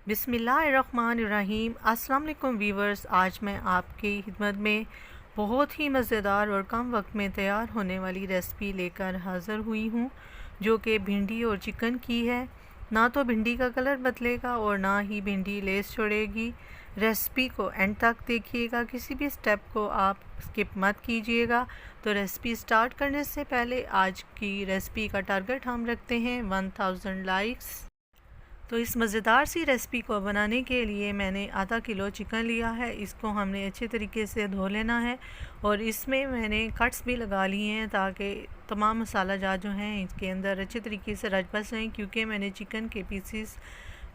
बिस्मिल्लाहिर्रहमानिर्रहीम। अस्सलाम वालेकुम वीवर्स, आज मैं आपकी खिदमत में बहुत ही मज़ेदार और कम वक्त में तैयार होने वाली रेसिपी लेकर हाज़िर हुई हूँ, जो कि भिंडी और चिकन की है। ना तो भिंडी का कलर बदलेगा और ना ही भिंडी लेस छोड़ेगी। रेसिपी को एंड तक देखिएगा, किसी भी स्टेप को आप स्किप मत कीजिएगा। तो रेसिपी स्टार्ट करने से पहले आज की रेसिपी का टारगेट हम रखते हैं 1000 लाइक्स। तो इस मज़ेदार सी रेसिपी को बनाने के लिए मैंने आधा किलो चिकन लिया है। इसको हमने अच्छे तरीके से धो लेना है और इसमें मैंने कट्स भी लगा लिए हैं ताकि तमाम मसाला जात जो हैं इसके अंदर अच्छे तरीके से रच बस जाएँ, क्योंकि मैंने चिकन के पीसीस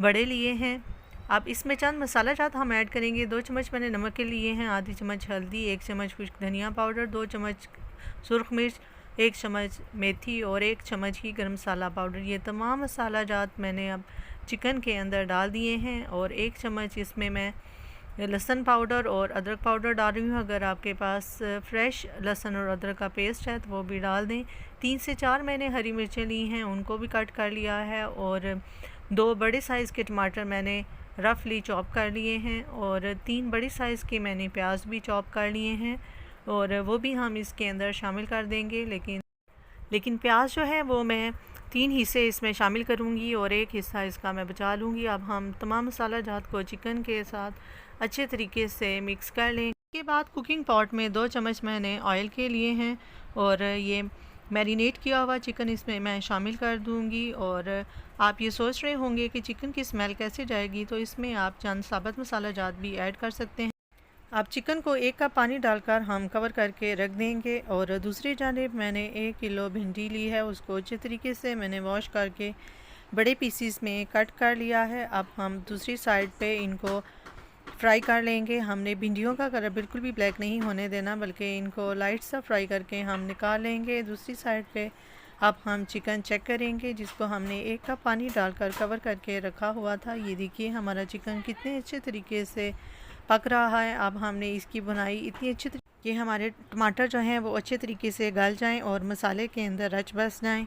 बड़े लिए हैं। अब इसमें चंद मसाला जात हम ऐड करेंगे। 2 चम्मच मैंने नमक के लिए हैं, आधी चम्मच हल्दी, 1 चम्मच खुश्क धनिया पाउडर, 2 चम्मच सुरख मिर्च, 1 चम्मच मेथी और 1 चम्मच ही गर्म मसाला पाउडर। ये तमाम मसाला जात मैंने अब चिकन के अंदर डाल दिए हैं और 1 चम्मच इसमें मैं लहसुन पाउडर और अदरक पाउडर डाल रही हूँ। अगर आपके पास फ्रेश लहसुन और अदरक का पेस्ट है तो वो भी डाल दें। 3 से 4 मैंने हरी मिर्चें ली हैं, उनको भी कट कर लिया है और 2 बड़े साइज़ के टमाटर मैंने रफली चॉप कर लिए हैं और 3 बड़ी साइज़ के मैंने प्याज भी चॉप कर लिए हैं और वो भी हम इसके अंदर शामिल कर देंगे। लेकिन प्याज जो है वो मैं 3 हिस्से इसमें शामिल करूंगी और 1 हिस्सा इसका मैं बचा लूँगी। अब हम तमाम मसाला जात को चिकन के साथ अच्छे तरीके से मिक्स कर लें। इसके बाद कुकिंग पॉट में 2 चम्मच मैंने ऑयल के लिए हैं और ये मैरिनेट किया हुआ चिकन इसमें मैं शामिल कर दूंगी। और आप ये सोच रहे होंगे कि चिकन की स्मेल कैसे जाएगी, तो इसमें आप चंद साबुत मसाला जात भी ऐड कर सकते हैं। अब चिकन को 1 कप पानी डालकर हम कवर करके रख देंगे और दूसरी जानिब मैंने 1 किलो भिंडी ली है, उसको अच्छे तरीके से मैंने वॉश करके बड़े पीसीस में कट कर लिया है। अब हम दूसरी साइड पे इनको फ्राई कर लेंगे। हमने भिंडियों का कलर बिल्कुल भी ब्लैक नहीं होने देना, बल्कि इनको लाइट सा फ्राई करके हम निकाल लेंगे। दूसरी साइड पे अब हम चिकन चेक करेंगे, जिसको हमने 1 कप पानी डालकर कवर करके रखा हुआ था। ये देखिए हमारा चिकन कितने अच्छे तरीके से पक रहा है। अब हमने इसकी बुनाई इतनी अच्छी कि हमारे टमाटर जो हैं वो अच्छे तरीके से गल जाएं और मसाले के अंदर रच बस जाएं।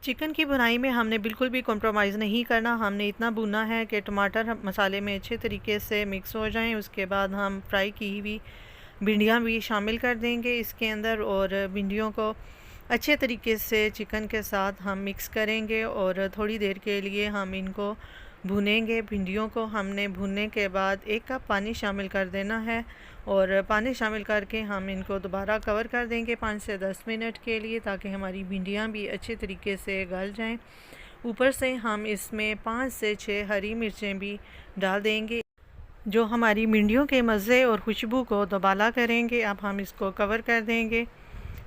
चिकन की बुनाई में हमने बिल्कुल भी कॉम्प्रोमाइज़ नहीं करना। हमने इतना भुना है कि टमाटर मसाले में अच्छे तरीके से मिक्स हो जाएं। उसके बाद हम फ्राई की हुई भिंडियाँ भी शामिल कर देंगे इसके अंदर और भिंडियों को अच्छे तरीके से चिकन के साथ हम मिक्स करेंगे और थोड़ी देर के लिए हम इनको भुनेंगे। भिंडियों को हमने भुनने के बाद 1 कप पानी शामिल कर देना है और पानी शामिल करके हम इनको दोबारा कवर कर देंगे 5 से 10 मिनट के लिए, ताकि हमारी भिंडियाँ भी अच्छे तरीके से गल जाएं। ऊपर से हम इसमें 5 से 6 हरी मिर्चें भी डाल देंगे, जो हमारी भिंडियों के मज़े और खुशबू को दोबाला करेंगे। अब हम इसको कवर कर देंगे।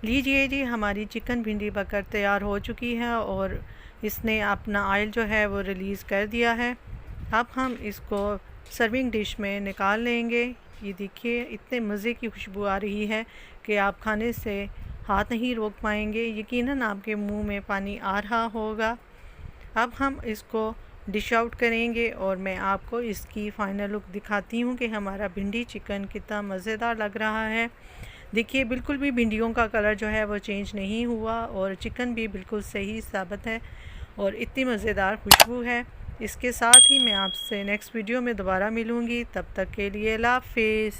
लीजिए जी, हमारी चिकन भिंडी पककर तैयार हो चुकी है और इसने अपना ऑयल जो है वो रिलीज़ कर दिया है। अब हम इसको सर्विंग डिश में निकाल लेंगे। ये देखिए इतने मज़े की खुशबू आ रही है कि आप खाने से हाथ नहीं रोक पाएंगे, यकीनन आपके मुंह में पानी आ रहा होगा। अब हम इसको डिश आउट करेंगे और मैं आपको इसकी फ़ाइनल लुक दिखाती हूँ कि हमारा भिंडी चिकन कितना मज़ेदार लग रहा है। देखिए बिल्कुल भी भिंडियों का कलर जो है वो चेंज नहीं हुआ और चिकन भी बिल्कुल सही साबित है और इतनी मज़ेदार खुशबू है। इसके साथ ही मैं आपसे नेक्स्ट वीडियो में दोबारा मिलूँगी। तब तक के लिए अल्लाह हाफ़िज़।